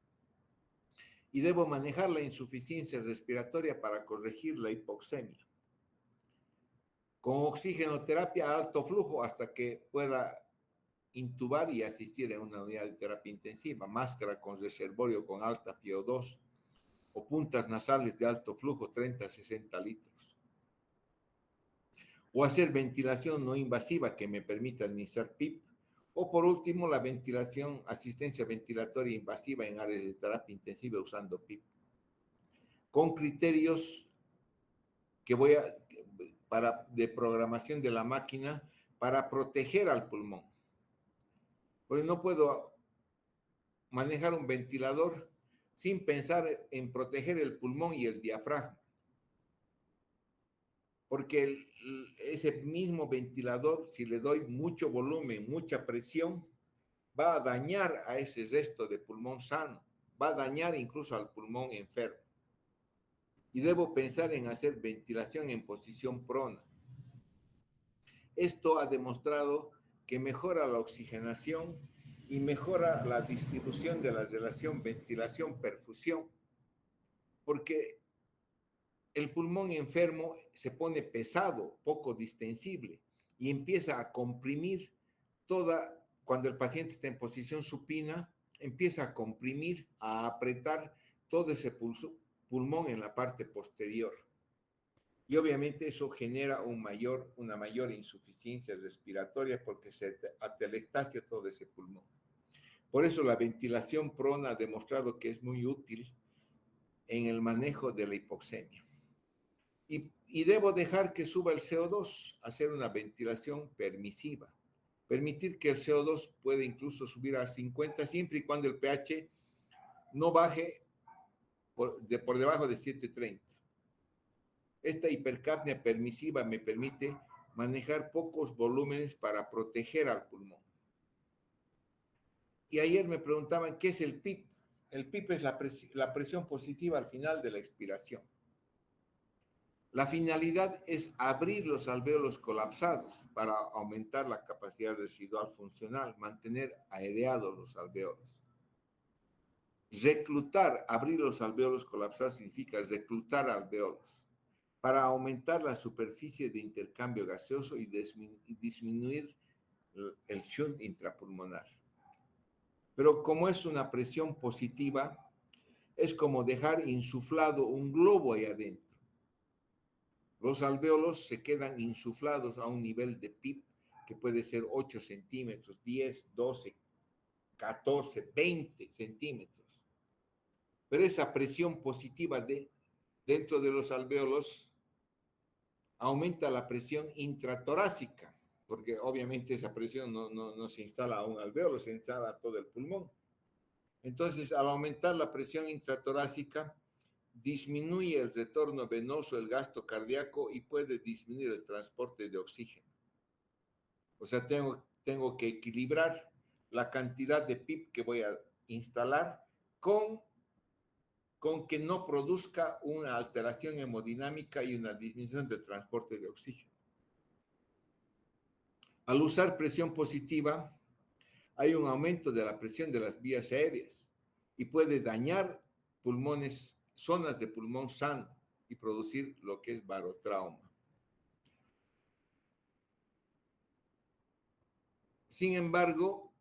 Y debo manejar la insuficiencia respiratoria para corregir la hipoxemia. Con oxigenoterapia a alto flujo hasta que pueda intubar y asistir en una unidad de terapia intensiva, máscara con reservorio con alta PO2 o puntas nasales de alto flujo 30 a 60 litros. O hacer ventilación no invasiva que me permita administrar PIP. O por último, la ventilación, asistencia ventilatoria invasiva en áreas de terapia intensiva usando PIP. Con criterios de programación de la máquina para proteger al pulmón. Porque no puedo manejar un ventilador sin pensar en proteger el pulmón y el diafragma. Porque ese mismo ventilador, si le doy mucho volumen, mucha presión, va a dañar a ese resto de pulmón sano, va a dañar incluso al pulmón enfermo. Y debo pensar en hacer ventilación en posición prona. Esto ha demostrado que mejora la oxigenación y mejora la distribución de la relación ventilación-perfusión, porque el pulmón enfermo se pone pesado, poco distensible, y empieza a comprimir cuando el paciente está en posición supina, empieza a comprimir, a apretar todo ese pulmón en la parte posterior. Y obviamente eso genera una mayor insuficiencia respiratoria porque se atelectasia todo ese pulmón. Por eso la ventilación prona ha demostrado que es muy útil en el manejo de la hipoxemia. Y debo dejar que suba el CO2, hacer una ventilación permisiva. Permitir que el CO2 pueda incluso subir a 50 siempre y cuando el pH no baje por debajo de 730. Esta hipercapnia permisiva me permite manejar pocos volúmenes para proteger al pulmón. Y ayer me preguntaban, ¿qué es el PIP? El PIP es la presión positiva al final de la expiración. La finalidad es abrir los alvéolos colapsados para aumentar la capacidad residual funcional, mantener aireados los alvéolos. Reclutar, abrir los alvéolos colapsados significa reclutar alvéolos para aumentar la superficie de intercambio gaseoso y disminuir el shunt intrapulmonar. Pero como es una presión positiva, es como dejar insuflado un globo ahí adentro. Los alvéolos se quedan insuflados a un nivel de PIP que puede ser 8 centímetros, 10, 12. 14, 20 centímetros. Pero esa presión positiva dentro de los alvéolos aumenta la presión intratorácica, porque obviamente esa presión no se instala a un alvéolo, se instala a todo el pulmón. Entonces, al aumentar la presión intratorácica, disminuye el retorno venoso, el gasto cardíaco y puede disminuir el transporte de oxígeno. O sea, tengo que equilibrar la cantidad de PIP que voy a instalar con que no produzca una alteración hemodinámica y una disminución del transporte de oxígeno. Al usar presión positiva, hay un aumento de la presión de las vías aéreas y puede dañar pulmones, zonas de pulmón sano y producir lo que es barotrauma. Sin embargo,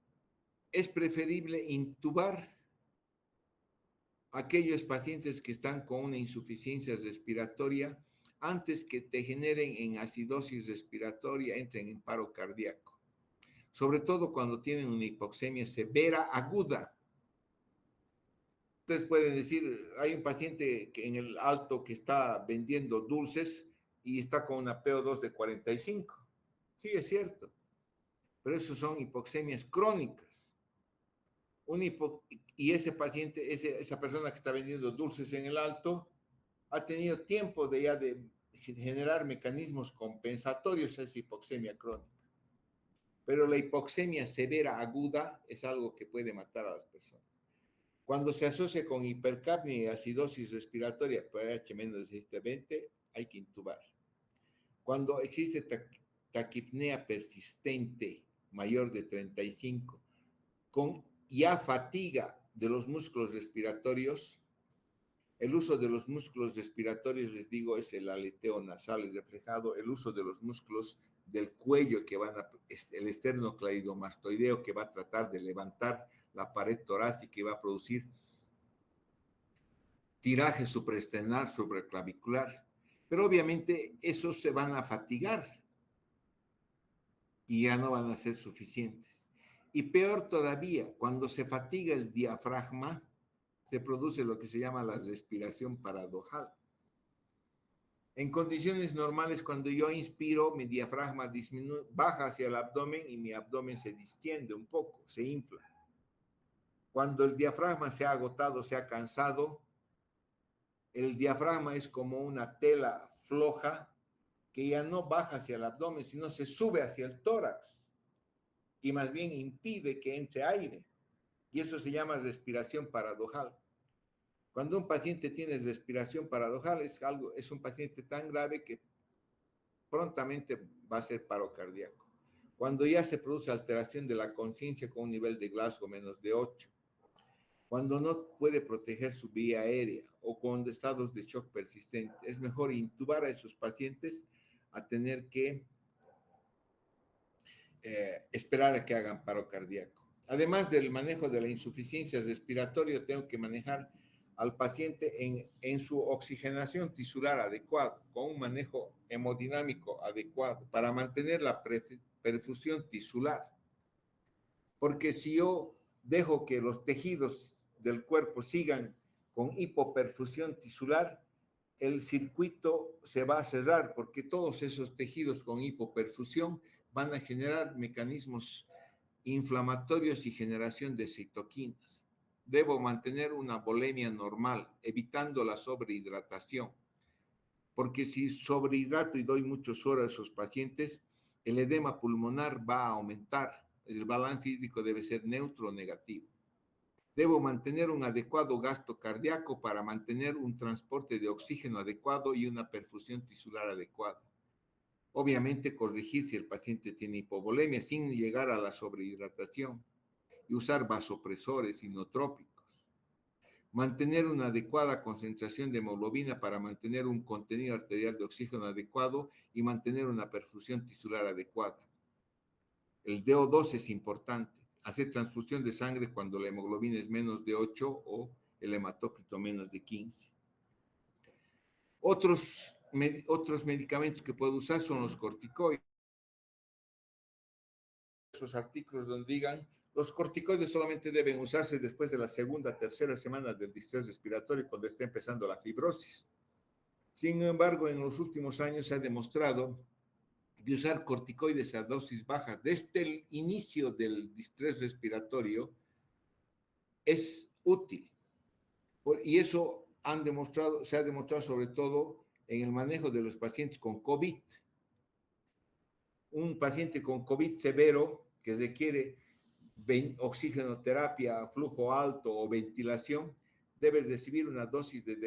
es preferible intubar a aquellos pacientes que están con una insuficiencia respiratoria antes que te generen en acidosis respiratoria, entren en paro cardíaco. Sobre todo cuando tienen una hipoxemia severa aguda. Ustedes pueden decir, hay un paciente que en el alto que está vendiendo dulces y está con una PO2 de 45. Sí, es cierto. Pero eso son hipoxemias crónicas. Y ese paciente, esa persona que está vendiendo dulces en el alto, ha tenido tiempo de generar mecanismos compensatorios a esa hipoxemia crónica. Pero la hipoxemia severa aguda es algo que puede matar a las personas. Cuando se asocia con hipercapnia y acidosis respiratoria, pH menos de 720, hay que intubar. Cuando existe taquipnea persistente mayor de 35, con ya fatiga de los músculos respiratorios, el uso de los músculos respiratorios, les digo, es el aleteo nasal, es reflejado, el uso de los músculos del cuello que van a, el esternocleidomastoideo que va a tratar de levantar la pared torácica y va a producir tiraje supraesternal, supraclavicular. Pero obviamente esos se van a fatigar y ya no van a ser suficientes. Y peor todavía, cuando se fatiga el diafragma, se produce lo que se llama la respiración paradojal. En condiciones normales, cuando yo inspiro, mi diafragma baja hacia el abdomen y mi abdomen se distiende un poco, se infla. Cuando el diafragma se ha agotado, se ha cansado, el diafragma es como una tela floja que ya no baja hacia el abdomen, sino se sube hacia el tórax y más bien impide que entre aire. Y eso se llama respiración paradojal. Cuando un paciente tiene respiración paradojal, es un paciente tan grave que prontamente va a ser paro cardíaco. Cuando ya se produce alteración de la conciencia con un nivel de Glasgow menos de 8, cuando no puede proteger su vía aérea o con estados de shock persistente, es mejor intubar a esos pacientes a tener que esperar a que hagan paro cardíaco. Además del manejo de la insuficiencia respiratoria, tengo que manejar al paciente en su oxigenación tisular adecuado, con un manejo hemodinámico adecuado para mantener la perfusión tisular. Porque si yo dejo que los tejidos del cuerpo sigan con hipoperfusión tisular, el circuito se va a cerrar porque todos esos tejidos con hipoperfusión van a generar mecanismos inflamatorios y generación de citoquinas. Debo mantener una volemia normal, evitando la sobrehidratación, porque si sobrehidrato y doy muchas horas a esos pacientes, el edema pulmonar va a aumentar. El balance hídrico debe ser neutro o negativo. Debo mantener un adecuado gasto cardíaco para mantener un transporte de oxígeno adecuado y una perfusión tisular adecuada. Obviamente, corregir si el paciente tiene hipovolemia sin llegar a la sobrehidratación y usar vasopresores inotrópicos. Mantener una adecuada concentración de hemoglobina para mantener un contenido arterial de oxígeno adecuado y mantener una perfusión tisular adecuada. El DO2 es importante. Hacer transfusión de sangre cuando la hemoglobina es menos de 8 o el hematócrito menos de 15. Otros medicamentos que puedo usar son los corticoides. Esos artículos donde digan Los corticoides solamente deben usarse después de la segunda, tercera semana del distrés respiratorio, cuando está empezando la fibrosis. Sin embargo, en los últimos años se ha demostrado que usar corticoides a dosis bajas desde el inicio del distrés respiratorio es útil. Y eso se ha demostrado sobre todo en el manejo de los pacientes con COVID. Un paciente con COVID severo que requiere oxigenoterapia, flujo alto o ventilación, debe recibir una dosis de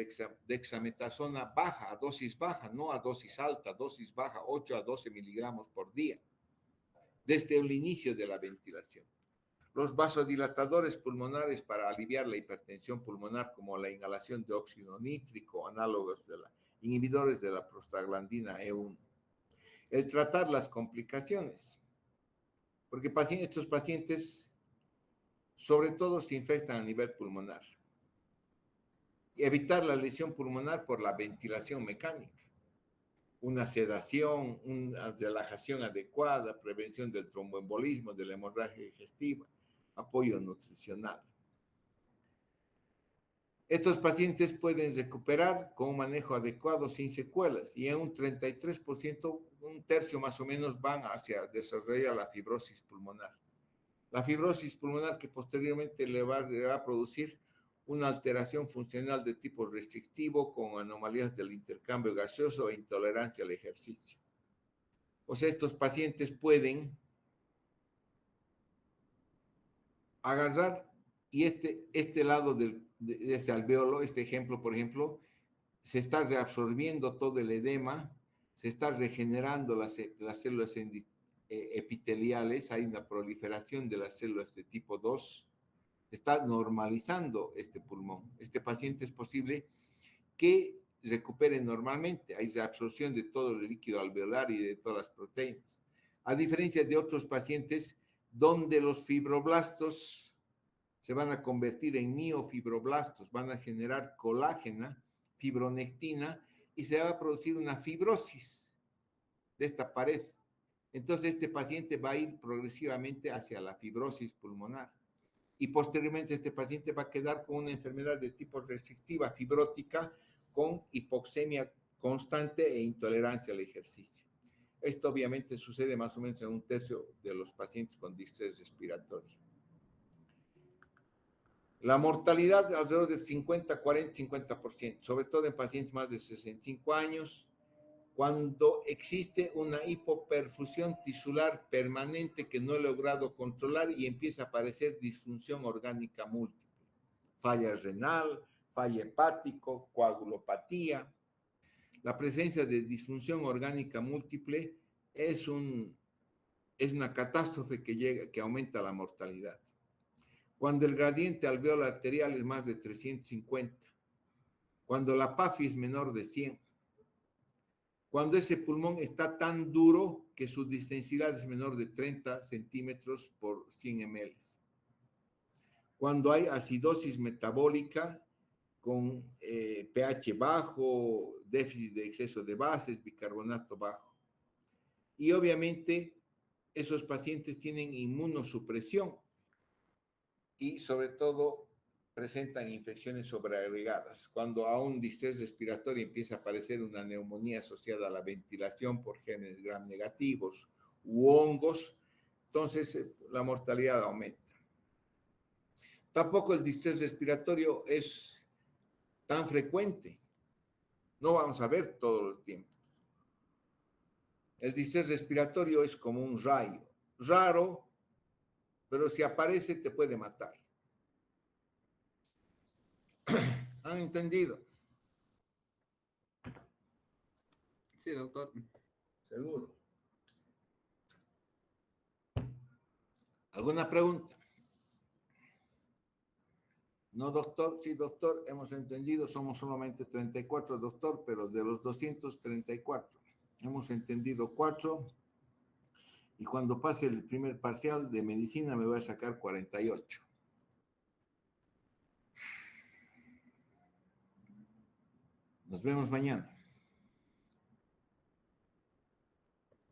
dexametasona baja, a dosis baja, no a dosis alta, dosis baja, 8 a 12 miligramos por día, desde el inicio de la ventilación. Los vasodilatadores pulmonares para aliviar la hipertensión pulmonar, como la inhalación de óxido nítrico, análogos de inhibidores de la prostaglandina E1. El tratar las complicaciones, porque estos pacientes sobre todo se infectan a nivel pulmonar. Evitar la lesión pulmonar por la ventilación mecánica, una sedación, una relajación adecuada, prevención del tromboembolismo, de la hemorragia digestiva, apoyo nutricional. Estos pacientes pueden recuperar con un manejo adecuado sin secuelas y en un 33%, un tercio más o menos, van hacia desarrollar la fibrosis pulmonar. La fibrosis pulmonar que posteriormente le va a producir una alteración funcional de tipo restrictivo con anomalías del intercambio gaseoso e intolerancia al ejercicio. O sea, estos pacientes pueden agarrar y este lado de este alveolo, este ejemplo, por ejemplo, se está reabsorbiendo todo el edema, se está regenerando las células epiteliales, hay una proliferación de las células de tipo 2, está normalizando este pulmón. Este paciente es posible que recupere normalmente, hay reabsorción de todo el líquido alveolar y de todas las proteínas. A diferencia de otros pacientes donde los fibroblastos se van a convertir en miofibroblastos, van a generar colágena, fibronectina, y se va a producir una fibrosis de esta pared. Entonces, este paciente va a ir progresivamente hacia la fibrosis pulmonar. Y posteriormente este paciente va a quedar con una enfermedad de tipo restrictiva, fibrótica, con hipoxemia constante e intolerancia al ejercicio. Esto obviamente sucede más o menos en un tercio de los pacientes con distrés respiratorio. La mortalidad alrededor del 50, 40, 50%, sobre todo en pacientes más de 65 años, cuando existe una hipoperfusión tisular permanente que no he logrado controlar y empieza a aparecer disfunción orgánica múltiple, falla renal, falla hepático, coagulopatía. La presencia de disfunción orgánica múltiple es una catástrofe que aumenta la mortalidad. Cuando el gradiente alveolar arterial es más de 350, cuando la PAFI es menor de 100, cuando ese pulmón está tan duro que su distensidad es menor de 30 centímetros por 100 ml. Cuando hay acidosis metabólica con pH bajo, déficit de exceso de bases, bicarbonato bajo. Y obviamente esos pacientes tienen inmunosupresión y sobre todo presentan infecciones sobreagregadas. Cuando a un distrés respiratorio empieza a aparecer una neumonía asociada a la ventilación por genes gram negativos u hongos, entonces la mortalidad aumenta. Tampoco el distrés respiratorio es tan frecuente. No vamos a ver todos los tiempos. El distrés respiratorio es como un rayo, raro, pero si aparece te puede matar. ¿Han entendido?
Sí, doctor.
Seguro. ¿Alguna pregunta? No, doctor. Sí, doctor, hemos entendido. Somos solamente 34, doctor, pero de los 234 hemos entendido 4. Y cuando pase el primer parcial de medicina me voy a sacar 48. Nos vemos mañana.